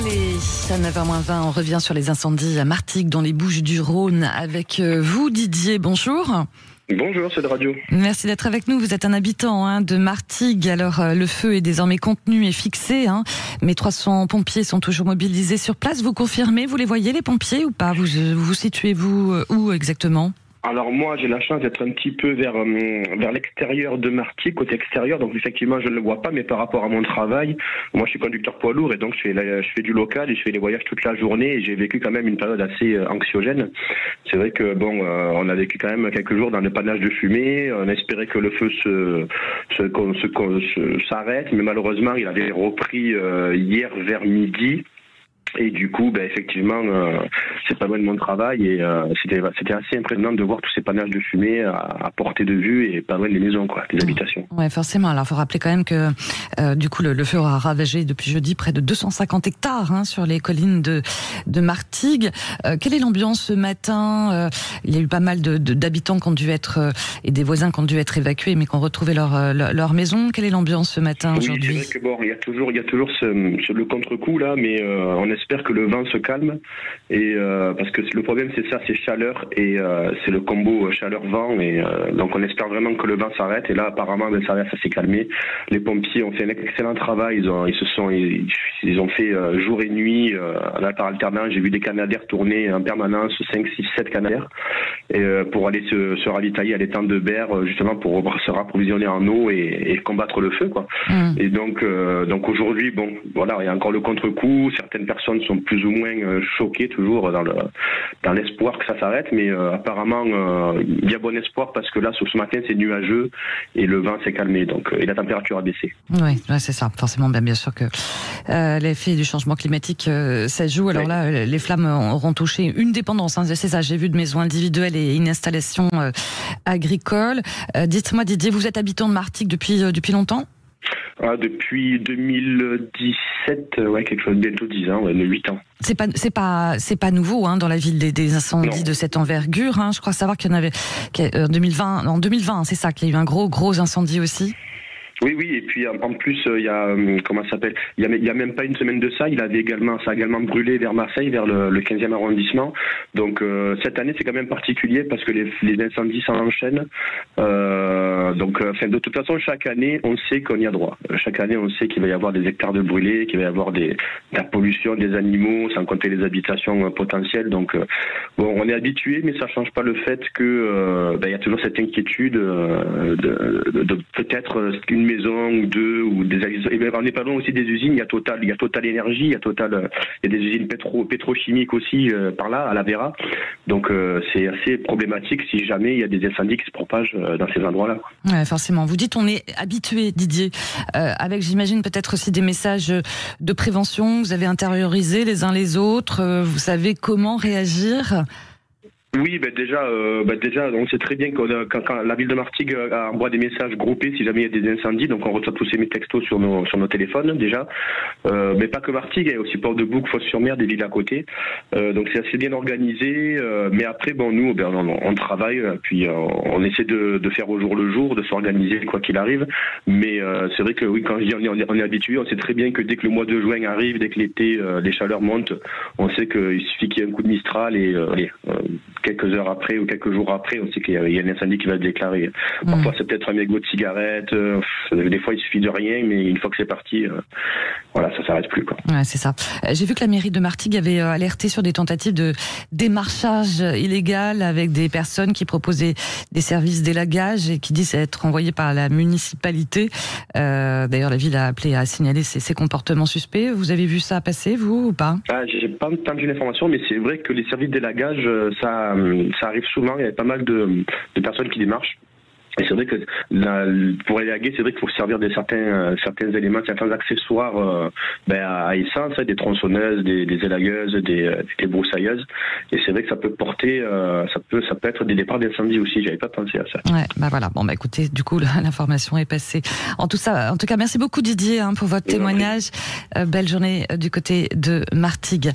Allez, à 9h-20, on revient sur les incendies à Martigues, dans les Bouches-du-Rhône, avec vous, Didier. Bonjour. Bonjour, c'est de radio. Merci d'être avec nous. Vous êtes un habitant de Martigues. Alors, le feu est désormais contenu et fixé, mais 300 pompiers sont toujours mobilisés sur place. Vous confirmez, vous les voyez, les pompiers, ou pas? Vous situez-vous où exactement? Alors moi, j'ai la chance d'être un petit peu vers l'extérieur de Martigues, côté extérieur, donc effectivement je ne le vois pas, mais par rapport à mon travail, moi je suis conducteur poids lourd et donc je fais du local et je fais les voyages toute la journée et j'ai vécu quand même une période assez anxiogène. C'est vrai que on a vécu quand même quelques jours dans le panache de fumée, on espérait que le feu s'arrête, mais malheureusement il avait repris hier vers midi. Et du coup, effectivement, c'est pas loin de mon travail et c'était assez impressionnant de voir tous ces panaches de fumée à portée de vue et pas loin des maisons, des habitations. Ouais, forcément. Alors, il faut rappeler quand même que du coup, le feu aura ravagé depuis jeudi près de 250 hectares sur les collines de Martigues. Quelle est l'ambiance ce matin? Il y a eu pas mal d'habitants qui ont dû être et des voisins qui ont dû être évacués, mais qui ont retrouvé leur maison. Quelle est l'ambiance ce matin aujourd'hui? Oui, c'est vrai que il y a toujours le contre-coup là, mais on espère que le vent se calme et parce que le problème c'est ça, c'est chaleur et c'est le combo chaleur-vent et donc on espère vraiment que le vent s'arrête et là apparemment ça s'est calmé. Les pompiers ont fait un excellent travail, ils ont fait jour et nuit par alternance. J'ai vu des canadaires tourner en permanence, 5, 6, 7 canadaires et pour aller se ravitailler à l'étang de Berre justement pour se rapprovisionner en eau et combattre le feu Et donc aujourd'hui il y a encore le contre-coup, certaines personnes sont plus ou moins choquées toujours dans l'espoir que ça s'arrête, mais apparemment il y a bon espoir parce que là ce matin c'est nuageux et le vent s'est calmé et la température a baissé. Oui, c'est ça, forcément, bien sûr que l'effet du changement climatique ça joue. Alors là, les flammes auront touché une dépendance, c'est ça, j'ai vu, de maisons individuelles et une installation agricole. Dites-moi Didier, vous êtes habitant de Martigues depuis longtemps? Depuis 2017, quelque chose, bientôt 10 ans, 8 ans. C'est pas nouveau dans la ville des incendies de cette envergure. Je crois savoir qu'il y en avait en 2020, c'est ça, qu'il y a eu un gros incendie aussi. Oui, et puis en plus il y a comment ça s'appelle, il y a même pas une semaine de ça, ça a également brûlé vers Marseille, vers le 15e arrondissement. Donc cette année c'est quand même particulier parce que les incendies s'enchaînent. De toute façon chaque année on sait qu'on y a droit. Chaque année on sait qu'il va y avoir des hectares de brûlés, qu'il va y avoir de la pollution des animaux, sans compter les habitations potentielles. Donc on est habitué, mais ça change pas le fait que il y a toujours cette inquiétude de peut-être une maison ou deux ou des. On n'est pas loin aussi des usines. Il y a Total Énergie, il y a des usines pétrochimiques aussi par là à la Vera. Donc c'est assez problématique si jamais il y a des incendies qui se propagent dans ces endroits-là. Ouais, forcément. Vous dites on est habitué, Didier, avec j'imagine peut-être aussi des messages de prévention. Vous avez intériorisé les uns les autres. Vous savez comment réagir. Oui, déjà, on sait très bien que quand la ville de Martigues envoie des messages groupés si jamais il y a des incendies, donc on reçoit tous ces textos sur nos téléphones déjà, mais pas que Martigues, il y a aussi Port-de-Bouc, Fos-sur-Mer, des villes à côté, donc c'est assez bien organisé, mais après nous, on travaille, puis on essaie de faire au jour le jour, de s'organiser quoi qu'il arrive, mais c'est vrai que oui, quand je dis on est habitué, on sait très bien que dès que le mois de juin arrive, dès que l'été, les chaleurs montent, on sait qu'il suffit qu'il y ait un coup de Mistral et quelques heures après ou quelques jours après, on sait qu'il y a un incendie qui va se déclarer. Parfois, c'est peut-être un mégot de cigarette. Des fois, il suffit de rien, mais une fois que c'est parti, ça s'arrête plus. Ouais, c'est ça. J'ai vu que la mairie de Martigues avait alerté sur des tentatives de démarchage illégal avec des personnes qui proposaient des services d'élagage et qui disent être envoyées par la municipalité. D'ailleurs, la ville a appelé à signaler ces comportements suspects. Vous avez vu ça passer, vous, ou pas? J'ai pas entendu l'information, mais c'est vrai que les services d'élagage, ça arrive souvent. Il y a pas mal de personnes qui démarchent. Et c'est vrai que pour élaguer, c'est vrai qu'il faut servir de certains éléments, certains accessoires à essence, des tronçonneuses, des élagueuses, des broussailleuses. Et c'est vrai que ça peut porter, ça peut être des départs d'incendie aussi. J'avais pas pensé à ça. Ouais, voilà. Bon, écoutez, du coup, l'information est passée. En tout cas, merci beaucoup Didier pour votre témoignage. Belle journée du côté de Martigues.